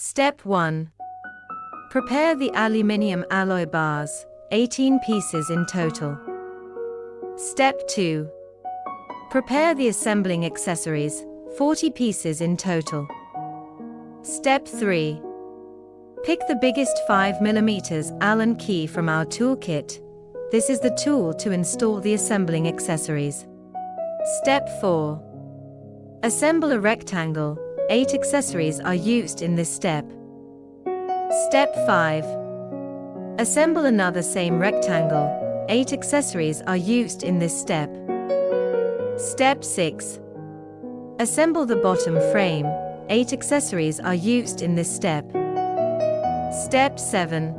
Step 1. Prepare the aluminium alloy bars, 18 pieces in total. Step 2. Prepare the assembling accessories, 40 pieces in total. Step 3. Pick the biggest 5mm Allen key from our toolkit. This is the tool to install the assembling accessories. Step 4. Assemble a rectangle. 8 accessories are used in this step. Step 5. Assemble another same rectangle. 8 accessories are used in this step. Step 6. Assemble the bottom frame. 8 accessories are used in this step. Step 7.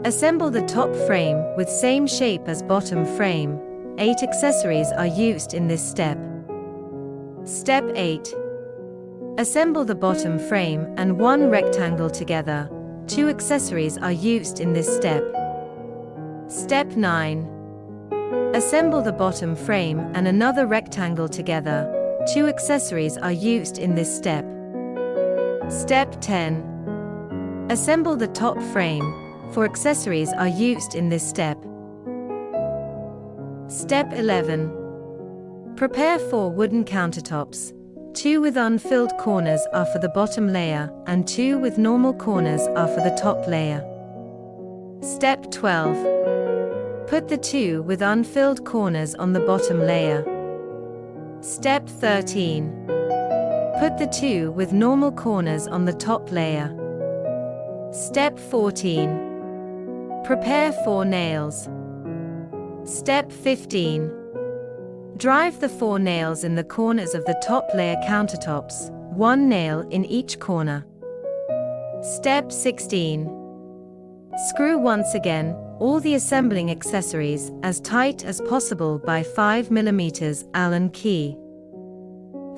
Assemble the top frame with same shape as bottom frame. 8 accessories are used in this step. Step 8. Assemble the bottom frame and one rectangle together. 2 accessories are used in this step. Step 9. Assemble the bottom frame and another rectangle together. 2 accessories are used in this step. Step 10. Assemble the top frame. 4 accessories are used in this step. Step 11. Prepare 4 wooden countertops. 2 with unfilled corners are for the bottom layer, and 2 with normal corners are for the top layer. Step 12. Put the 2 with unfilled corners on the bottom layer. Step 13. Put the 2 with normal corners on the top layer. Step 14. Prepare 4 nails. Step 15. Drive the 4 nails in the corners of the top layer countertops, 1 nail in each corner. Step 16. Screw once again all the assembling accessories as tight as possible by 5mm Allen key.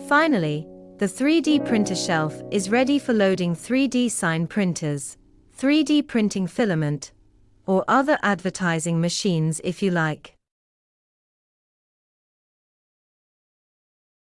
Finally, the 3D printer shelf is ready for loading 3D sign printers, 3D printing filament, or other advertising machines if you like.